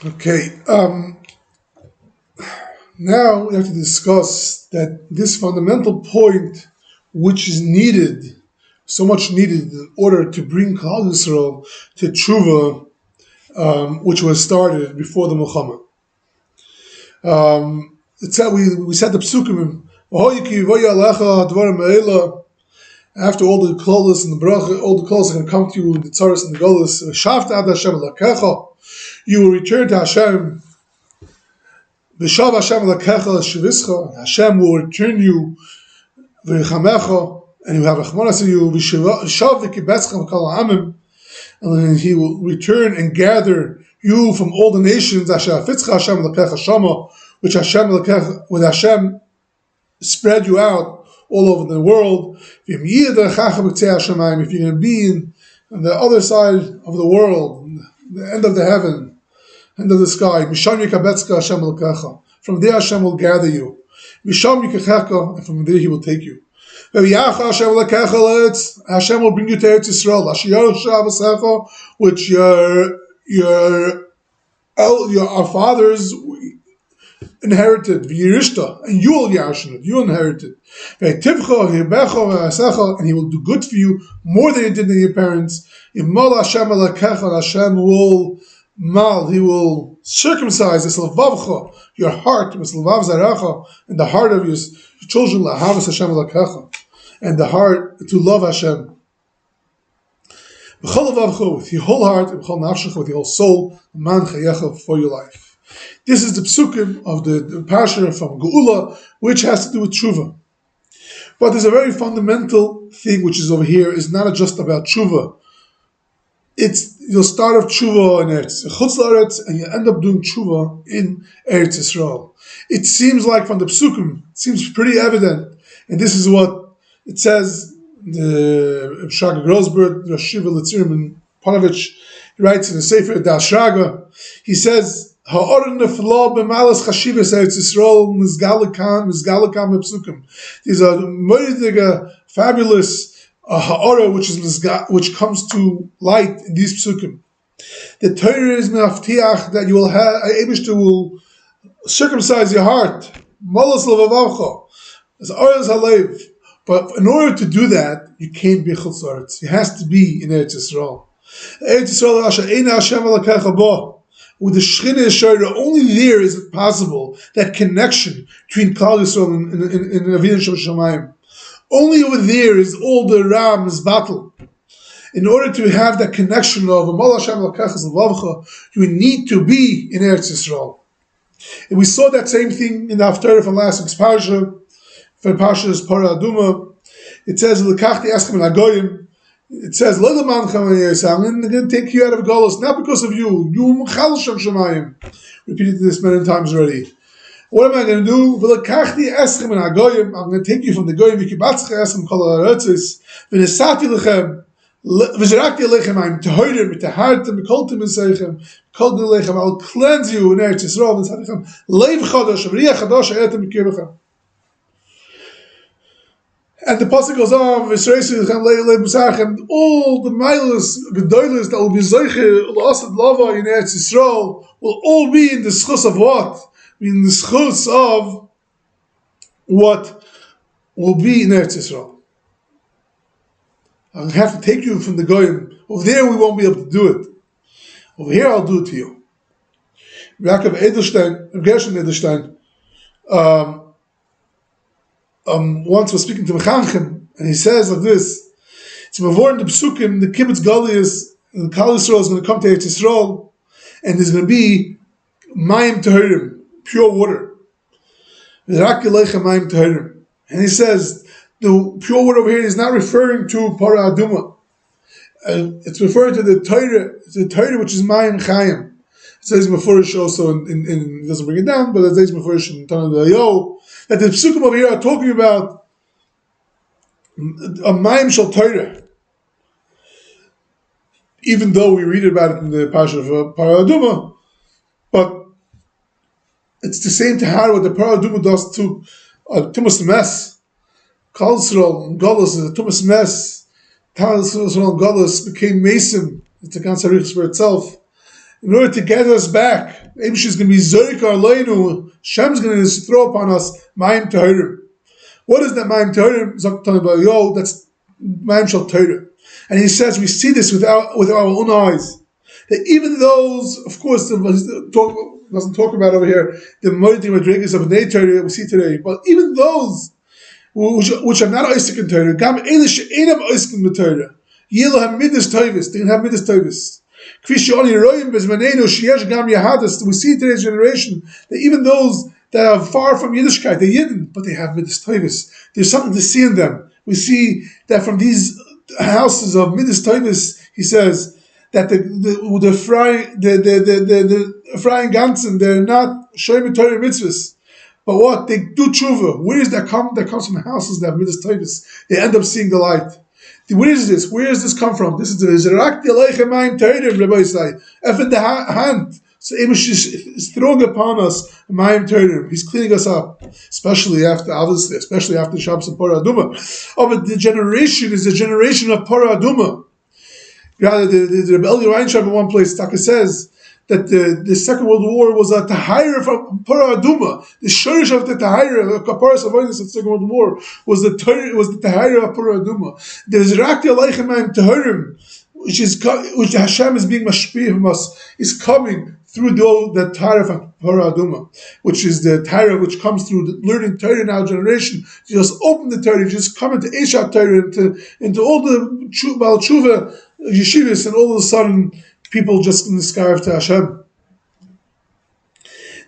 Okay. Now we have to discuss that this fundamental point, which is needed, so much needed in order to bring Klal Yisroel to Tshuva, which was started before the Muhammad. We said the psukim. After all the klolos and the bracha, all the klolos are going to come to you in the tzaras and the golos. You will return to Hashem. Hashem will return you, and He will have rachmanas on you. And He will return and gather you from all the nations, which Hashem spread you out all over the world. If you're going to be on the other side of the world, the end of the heaven, end of the sky, from there Hashem will gather you, and from there He will take you. Hashem will bring you to Eretz Yisroel, which our fathers inherited, and you will inherited. And He will do good for you more than He did to your parents. Hashem will He will circumcise this levavcha, your heart, and the heart of your children, and the heart to love Hashem. With your whole heart, with your whole soul, for your life. This is the psukim of the parsha from Geula, which has to do with tshuva. But there's a very fundamental thing which is over here, is not just about tshuva. You'll start off tshuva in Eretz, and you end up doing tshuva in Eretz Yisroel. It seems like from the psukim, it seems pretty evident, and this is what it says. The Shraga Grosberg, Rosh Shiva Litzirim and Panovich, he writes in the Sefer Da Shraga, he says, these are fabulous ha'ara which comes to light in these psukim. The Torah is me'aftiach that you will have, Eibishter will circumcise your heart. Molas levavavcha, as oras halev. But in order to do that, you can't be chutz la'aretz. It has to be in Eretz Yisroel. Eretz Yisroel asher eina Hashem alakecha bo. With the Shechina Yisrael, only there is it possible that connection between Klal Yisrael and Avinu Shamayim. Only over there is all the Ram's battle. In order to have that connection of Amal Hashem Lakachas Lavavcha, you need to be in Eretz Yisrael. And we saw that same thing in the Haftarah from last week's Parsha. For Parsha's Parah Aduma, it says Lekachti Eschem and Agoyim. It says, I'm going to take you out of Golos, not because of you. You Mechal Shem Shemayim. Repeated this many times already. What am I going to do? I'm going to take you from the Goyim, I'll cleanse you in Eretz Yisroel. And the pasuk goes on, all the milas, gedolos that will be zeicher, l'asad lava in Eretz Yisroel, will all be in the schus of what? In the schus of what will be in Eretz Yisroel. I'll have to take you from the Goyim. Over there we won't be able to do it. Over here I'll do it to you. Gershon Edelstein, once was speaking to Mechanchem, and he says like this: it's before in the Psukim, the Kibbutz Galias, and Klal Yisroel is going to come to Eretz Yisroel, and there's going to be Mayim Tehirim, pure water. And he says the pure water over here is not referring to Parah Aduma. It's referring to the Torah. It's the Torah which is Mayim Chayim. It says Mefurish also, in doesn't bring it down, but it says Mefurish in Tanah B'Ayo, that the psukim over here are talking about a Mayim Shel Torah. Even though we read about it in the Parsha of Parah Aduma, but it's the same tahara what the Parah Aduma does to Tumas Mes. Klal Yisroel and Golos is a Tumas Mes. Klal Yisroel and Golos became Mason. It's a Gan Tzarich for itself. In order to get us back Abish is going to be Zerika Aleinu. Hashem's going to throw upon us Mayim Tahirim. What is that Mayim Tahirim? That's Mayim Shal Torah. And he says we see this with our own eyes. That even those, of course, doesn't talk about over here the Moedim Madrigas of Bnei Torah that we see today, but even those which are not Isaac in Torah, Gam Elish Einam Isaac in Torah, Yelo have Midas Tovis, they can have Midas Tovis. Kvishoni Royim Bezmanenu Sheyesh Gam Yahadas. We see in today's generation that even those that are far from Yiddishkeit, they're Yidden, but they have Midas Tovis. There's something to see in them. We see that from these houses of Midas Tovis, he says that the Frying Ganzen, they're not Shoyim Torah mitzvahs. But what? They do tshuva. Where does that come? That comes from the houses that have Midas Tovis. They end up seeing the light. Where is this? Where does this come from? This is the Zerak Deleicha Mayim Torah, Rabbi Yisai. If in the hand, so Amish is throwing upon us Mayim Torah. He's cleaning us up, especially after Shabbos and Parah Aduma. But the generation is the generation of Parah Aduma. The Rebbe Reinshab in one place, Taka says that the Second World War was a Tahira from Parah Aduma. The Shurish of the Tahira, the Kaparas of the Second World War, was the Tahira of Parah Aduma. There is Rakti Aleichem Mayim Tahirim, which Hashem is being mashpih from us, is coming through the Tahira of Parah Aduma, which is the Tahira which comes through learning Torah in our generation. You just open the Torah, you just come into Eshat Torah, into all the Baal Tshuva yeshivas, and all of a sudden people just scarf to Hashem.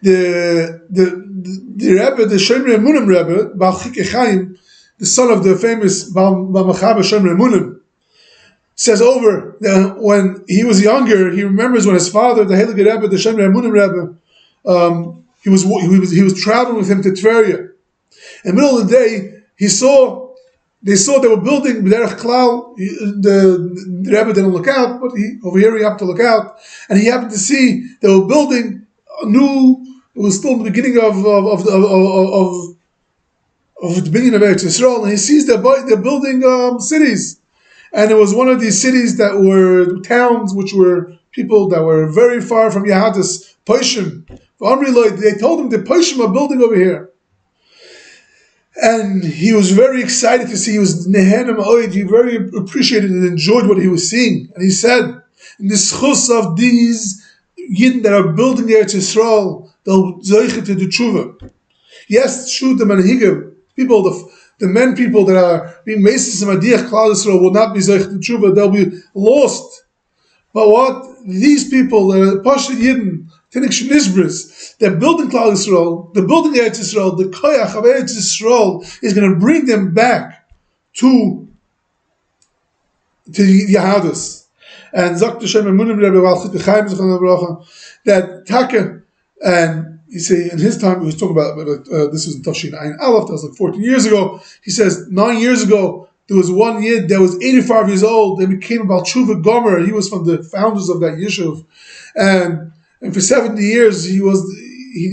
The Rebbe, the Shemrei Emunim Rebbe, Baal Chikei Chaim, the son of the famous Baal Machaber Shemrei Emunim, says over that when he was younger, he remembers when his father, the Heilige Rebbe, the Shemrei Emunim Rebbe, he was traveling with him to Tveria. In the middle of the day, they were building B'derech Klal. The Rebbe didn't look out, but over here he happened to look out, and he happened to see they were building a new. It was still in the beginning of the beginning of Eretz Yisroel, and he sees they're building cities, and it was one of these cities that were towns which were people that were very far from Yahadis, Poishim. They told him the Poishim are building over here. And he was very excited to see. He was nehenem oid. He very appreciated and enjoyed what he was seeing. And he said, in the schus of these Yidden that are building Eretz Yisroel, they'll zeiche to the tshuva. Yes, true, the manhigim, people, the men people that are being meistes in Madiach Klal Yisrael will not be zeiche to tshuva. They'll be lost. But what? These people, the Pasha Yidden, they're building Klal Yisrael, they're building Eretz Yisrael, the koyach of Eretz Yisrael is going to bring them back to Yahadus. And Zok Hashem Emunim Rebbe Baal Chikei Chaim that Taka, and you see in his time he was talking about this was in Tafshin Ayin Aleph, that was like 14 years ago. He says 9 years ago there was one Yid that was 85 years old and became about Tshuva Gomer. He was from the founders of that Yishuv, and for 70 years he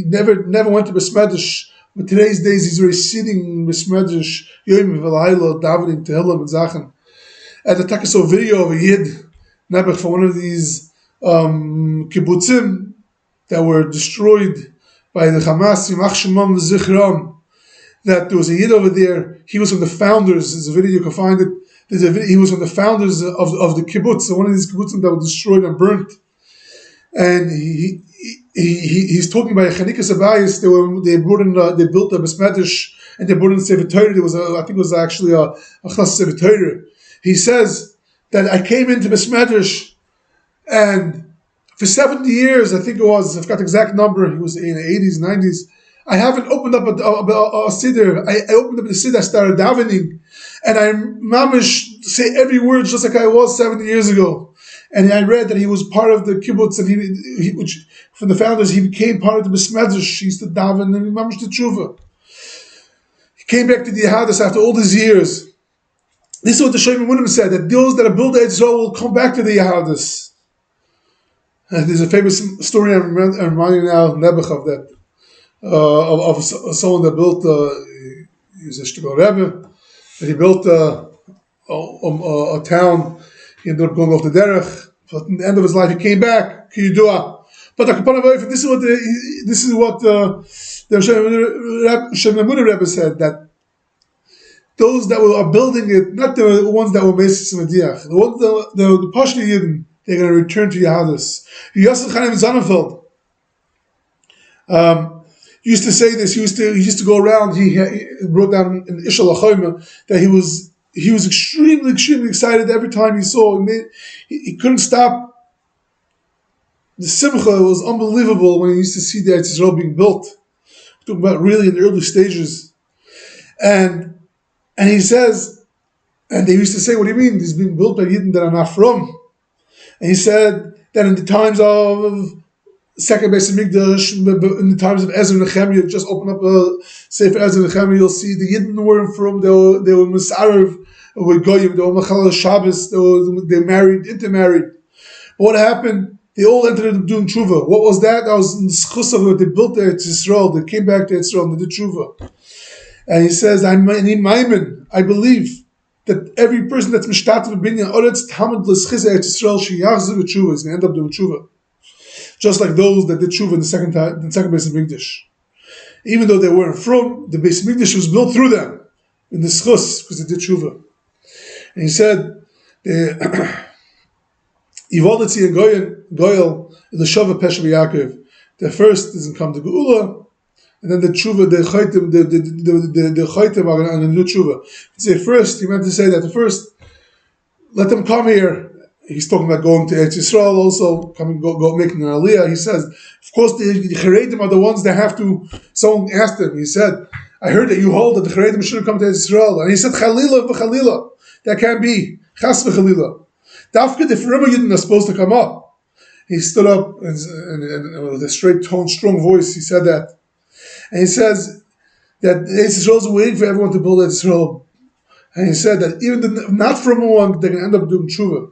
never went to Besmedish. But today's days he's already sitting in Besmedish Yom V'Layla davening Tehillim and Zachen. And the Taka saw a video of a Yid Nebuch from one of these kibbutzim that were destroyed by the Hamas, Yimach Shemam V'Zichram. That there was a Yid over there. He was from the founders. There's a video, you can find it. He was from the founders of the kibbutz, one of these kibbutzim that were destroyed and burnt. And he's talking about Chanikas Abayis. They built a Besmedish and they brought in Sefer Torah. There was I think it was actually a Chlas Sefer Torah. He says that I came into Besmedish, and for 70 years, I think it was, I forgot the exact number, he was in the 80s, 90s, I haven't opened up a siddur. I opened up the siddur, I started davening, and I mamish say every word just like I was 70 years ago. And I read that he was part of the kibbutz, and he which from the founders, he became part of the Besmedish. He used to daven and mamish the tshuva. He came back to the Yahadis after all these years. This is what the Shlomo Munim said, that those that are built Eretz Yisroel will come back to the Yahadis. There's a famous story I'm reminding now, Nebuch, of that, of someone that built, he was a Shtugal Rebbe, and he built a town. He ended up going off the derech. But at the end of his life, he came back. Kiyudua. But this is what the Shem Rebbe said, that those that are building it, not the ones that were Mesis Mediach, the ones the Pashto Yidden, they're going to return to Yahadus. Yosef Chaim Zonnefeld used to say this. He used to go around. He wrote down in Ishal Achoyma that he was extremely excited every time he saw. He couldn't stop. The simcha was unbelievable when he used to see the Eretz Yisroel being built. We're talking about really in the early stages, and he says, and they used to say, "What do you mean? This is being built by Yidden that are not from?" And he said that in the times of second Beis Hamikdash, in the times of Ezra and Nehemiah, just open up a Sefer Ezra and Nehemiah, you'll see the Yidden weren't from. They were Misarev with Goyim. They were Machal Shabbos. They married, intermarried. But what happened? They all ended up doing tshuva. What was that? That was in the schus of they built the Eretz Yisroel. They came back to Eretz Yisroel and they did tshuva. And he says, I believe that every person that's mishtatev b'binyan Eretz Tamid l'schiz Eretz Yisroel sheyachzor v'tshuva is going to end up doing tshuva, just like those that did tshuva in the second Beis Hamikdash. Even though they weren't from, the Beis Hamikdash was built through them in the schus because they did tshuva. And he said, Yivolitzi and Goyel in the Shava Pesha Yaakov. The first doesn't come to Geula, and then the tshuva, the chaytim are going to do tshuva. He said first, he meant to say that the first, let them come here. He's talking about going to Eretz Yisroel, also coming, go making an aliyah. He says, of course, the Charedim are the ones that have to. Someone asked him. He said, I heard that you hold that the Charedim shouldn't come to Eretz Yisroel, and he said, Chalila v'Chalila, that can't be. Chas v'Chalila. Dafka the Rebbe Yidden are supposed to come up. He stood up and with a straight tone, strong voice, he said that. And he says that Eretz Yisroel is waiting for everyone to build Eretz Yisroel. And he said that even the not from one, they're going to end up doing tshuva.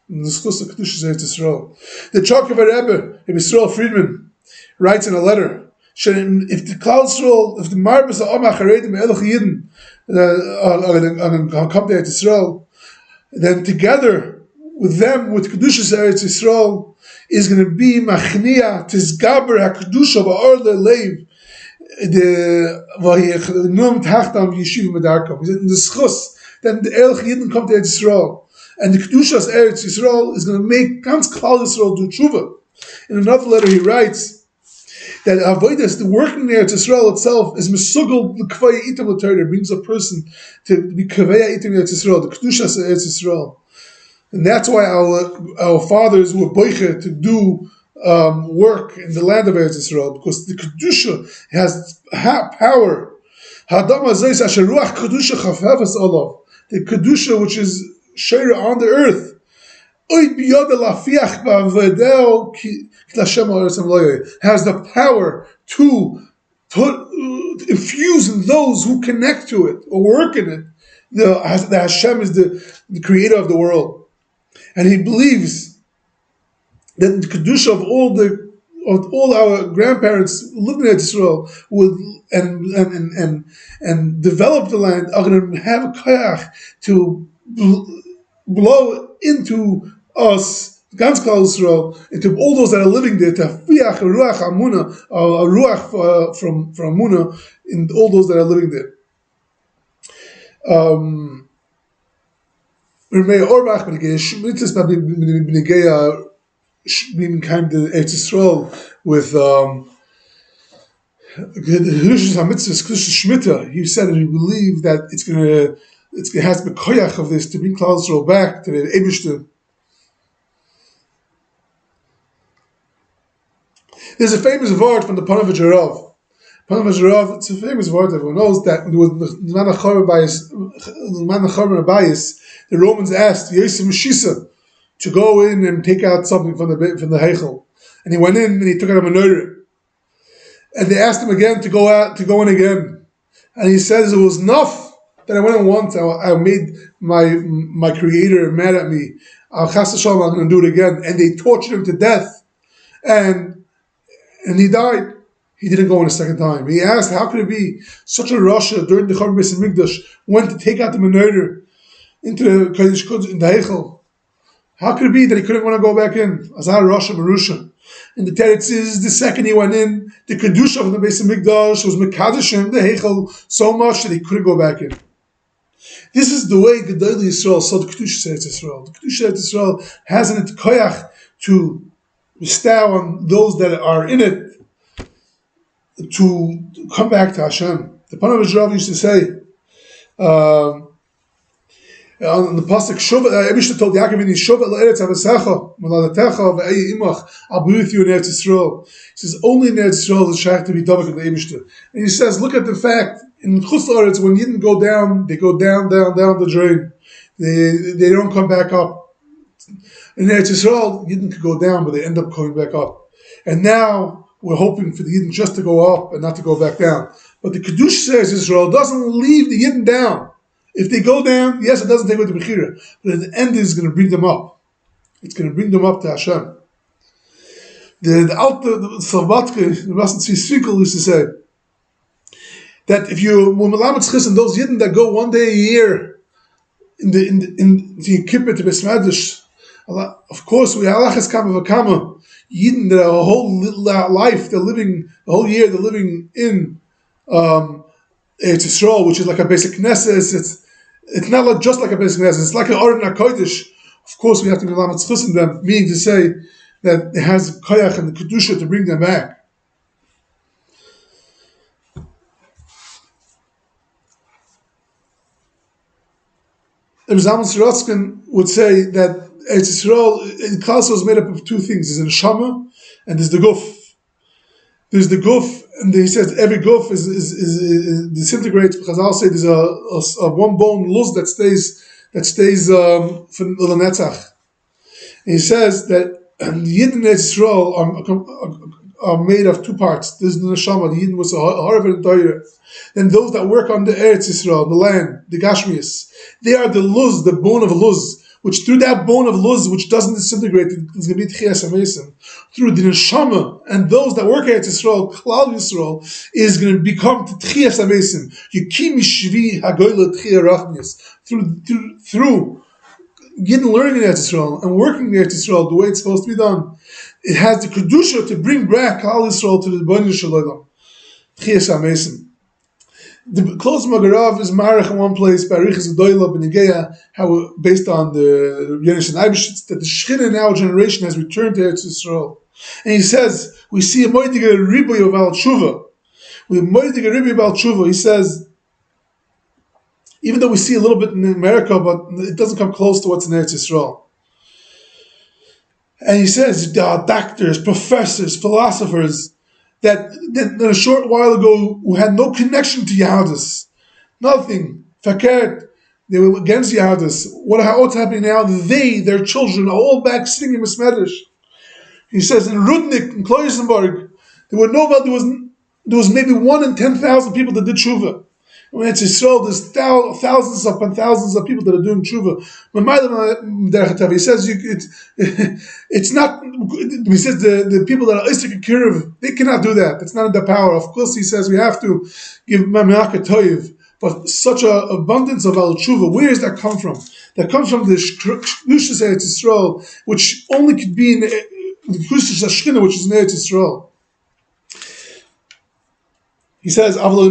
In the schus of Kedushas Eretz Yisroel. The Chok of a Rebbe, Yisroel Friedman, writes in a letter, if the Klal Yisroel, if the Marbas of Omach Haredim Elach Yidden come to Eretz Yisroel, then together with them, with Kedushas Eretz Yisroel, is going to be Machnia Tizgaber HaKedusha Ba'or Le'leiv the Vayichnum Tachtam Yeshiva Medarkam. He said in the schus, then the Elach Yidden come to Eretz Yisroel, and the Kedushas Eretz Yisroel is going to make Gans Klal Yisroel do tshuva. In another letter he writes that Avodas, the working in Eretz Yisroel itself, is Mesugel L'Kvaya Itam L'Torah, brings a person to be Kavaya Itam Eretz Yisroel, the Kedushas Eretz Yisroel. And that's why our fathers were boiche to do work in the land of Eretz Yisroel, because the Kedusha has power. The Kedusha, which is Sheira on the earth, has the power to infuse in those who connect to it or work in it. The Hashem is the creator of the world. And he believes that the kedusha of all our grandparents living in Israel would and develop the land are going to have a koyach to blow into us, Gans Klal Yisrael, into all those that are living there, to fiach a ruach amuna, a ruach from amuna, in all those that are living there. Remei Orbach mitzvahs b'negei being kind of Eretz Yisroel with Kedushas HaMitzvahs, Kedushas Shmita. He said that he believed that it has the koyach of this to bring Klal Yisroel back to the Eibishter. There's a famous word from the Panav Rav. It's a famous word. Everyone knows that with the Man Abayis, the Romans asked Yosef Meshisa to go in and take out something from the Heichel, and he went in and he took out a menorah. And they asked him again to go in again, and he says it was enough that I went in once. I made my Creator mad at me. I'm going to do it again, and they tortured him to death, and he died. He didn't go in a second time. He asked, how could it be such a Rasha during the Churban Beis Hamikdash went to take out the menorah into the Kodesh Kodesh in the Heichel? How could it be that he couldn't want to go back in? Azar Rasha Marusha. And the teretz is the second he went in, the kedusha of the Beis Hamikdash was mekadeshim the heichel so much that he couldn't go back in. This is the way Gedolei Yisrael saw the kedusha of Eretz Yisroel. The kedusha of Eretz Yisroel has in it koyach to bestow on those that are in it to come back to Hashem. The Panav Rav used to say on the pasuk Shova, Eibishter told Yaakov, "Shova laEretz avasecha, moladetecha ve'ei imach. I'll be with you in Eretz Yisroel." He says, "Only in Eretz Yisroel is Shaykh to be Davak of the Eibishter." And he says, "Look at the fact in Chutz La'aretz when Yidden go down, they go down the drain. They don't come back up. In Eretz Yisroel, Yidden could go down, but they end up coming back up. And now we're hoping for the Yidden just to go up and not to go back down. But the Kedusha says Yisrael doesn't leave the Yidden down. If they go down, yes, it doesn't take away the Bechira, but at the end it's going to bring them up. It's going to bring them up to Hashem." The Alte Salvatke, the Rasen Tzvi Svikl used to say that if you Melamed Chis those Yidden that go one day a year in the Kippur to Besmadish, of course we halachas kama v'kama Yidden that a whole life they're living, the whole year they're living in Eretz Yisroel, which is like a basic knesset. It's not like just like a basic knesset. It's like an Oren HaKodesh. Of course, we have to be Melamed Chis in them, meaning to say that it has koyach and the kedusha to bring them back. Ibn Zalman Sorotzkin would say that Eretz Yisroel, Klal is made up of two things. There's a neshama and there's the guf. There's the guf, and he says every guf is disintegrates because I'll say there's a one bone luz that stays for the netzach. And he says that the Yidden in Eretz Yisroel are made of two parts. There's the neshama, the Yidden was a harvard and toyer. Then those that work on the Eretz Yisroel, the land, the gashmias, they are the luz, the bone of luz, which through that bone of luz, which doesn't disintegrate, it's going to be tchias hamesim. Through the neshama and those that work at Yisrael, Klal Yisrael, is going to become tchias hamesim. Yukim shvi hagoyla tchia rachnias. Through getting learning in Eretz Yisrael and working in Eretz Yisrael the way it's supposed to be done, it has the kedusha to bring back Klal Yisrael to the Bnei Shalom. Tchias hamesim. The close Magarav is Marach in one place by Riches Adoyla Benigeya, how based on the Yerush and Eibishitz, that the Shechina in our generation has returned to Eretz Yisroel. And he says, we see a moediger riboy of al tshuva. With moediger riboy of al tshuva, he says, even though we see a little bit in America, but it doesn't come close to what's in Eretz Yisroel. And he says, there are doctors, professors, philosophers, that a short while ago who had no connection to Yahadus, nothing, fakert, they were against Yahadus. What's happening now? Their children are all back sitting in Besmedish. He says in Rudnik, in Kloisenberg, there was maybe 1 in 10,000 people that did tshuva. When it's Yisrael, there's thousands upon thousands of people that are doing tshuva. He says it's not. He says the people that are Isaac and Kiriv, they cannot do that. It's not in their power. Of course, he says we have to give Mamlaka Toiv, but such an abundance of al tshuva. Where does that come from? That comes from the Kedushas Eretz Yisrael, which only could be in the Kedushas Shechina, which is in Eretz Yisrael. He says, if not the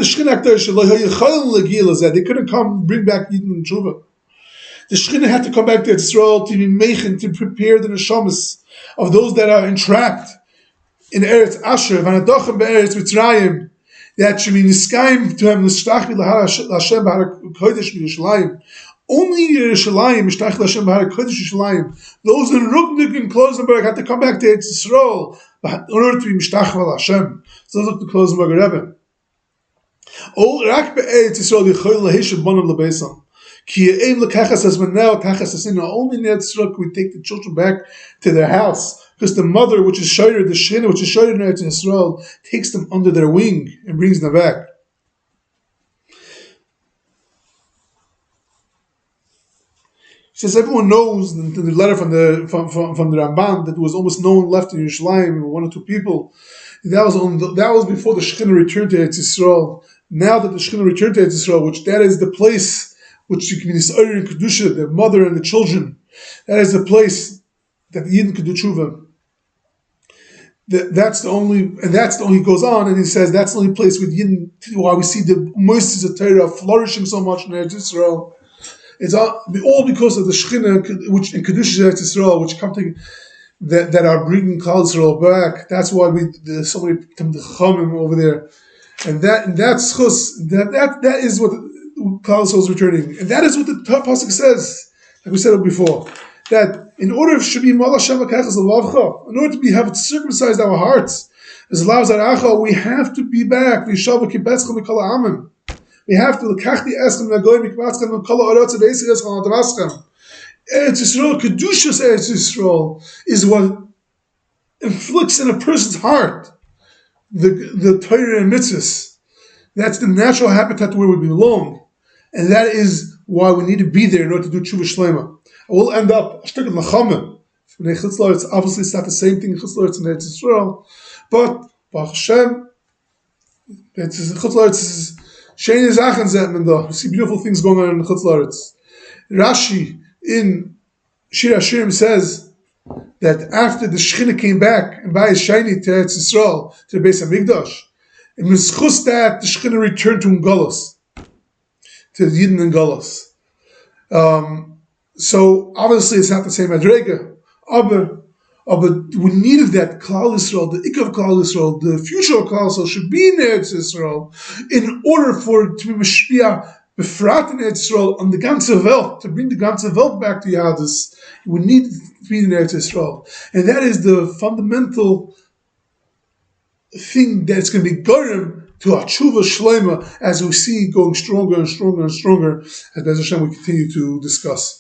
Shechina Kedosha, they couldn't come bring back Yidden and Tshuva. The Shechina had to come back to Israel to be meichen, to prepare the neshamas of those that are entrapped in Eretz Asher, Vanadochem be'Eretz Mitzrayim, that should be niskayim to him l'shtachvi l'Hashem b'har kodesh b'Yerushalayim. Only Yerushalayim, Mishtach Hashem b'har kodesh Yerushalayim. Those in Rugnik and Klosenberg had to come back to Eretz Yisroel in order to be Mishtach Hashem. So look the Klosenberger Rebbe. All rak be'Eretz Yisroel yichol laheshav bonim lebeisam. Ki ye'em lekachas hazmanel tachas hasin. Only in Eretz Yisroel can we take the children back to their house, because the mother, which is Shayr, the Shechina, which is Shayr in Eretz Yisroel, takes them under their wing and brings them back. He says everyone knows the letter from the Ramban that there was almost no one left in Yerushalayim, 1 or 2 people. That was before the Shechina returned to Eretz Yisroel. Now that the Shechina returned to Eretz Yisroel, which that is the place which you can be Nisayr and Kedusha, the mother and the children, that is the place that the Yidden could do tshuva. That's the only he goes on and he says that's the only place with Yidden why we see the moisties of Torah flourishing so much in Eretz Yisroel. It's all because of the Shechina, which in Kedushas Eretz Yisroel, which come to that are bringing Klal Yisrael back. That's why there's so many Chachamim over there, and that's that is what Klal Yisrael is returning, and that is what the pasuk says. Like we said it before, that in order to be Mal Hashem Akachas L'Lavcha, in order to have circumcised our hearts as Lav Zaracha, we have to be back. V'yishav Kibetzchem Mikol Ha'amim. We have to L'kachti Eschem Nagoy Mikbatzchem Mikol Ha'aretz V'Eisir Eschem Adavaschem. Eretz Yisroel, Kedushas Eretz Yisroel, is what inflicts in a person's heart the Torah and mitzvahs. That's the natural habitat where we belong, and that is why we need to be there in order to do tshuva shlema. We'll end up it's obviously it's not the same thing in Chutzlaretz and Eretz Yisroel, but Hashem, Chutzlaretz is Shein Zachen Zetman though. You see beautiful things going on in Chutzlaretz. Rashi in Shir Hashirim says that after the Shechina came back and by Shiny to Eretz Yisrael, to the Beis HaMikdash, it was chus that the Shechina returned to Ungalos, to the Yidden and Galos. So obviously it's not the same Adrega, but we needed that Klal Yisrael, the Ikka of Klal Yisrael, the future of Klal Yisrael should be in Eretz Yisrael in order for it to be Mashpia Befrat in Eretz Yisrael on the ganze Welt, to bring the ganze Welt back to Yadus. We need to be in Eretz Yisrael. And that is the fundamental thing that's going to be Gorim to our Tshuva Shlema as we see going stronger and stronger and stronger as Hashem we continue to discuss.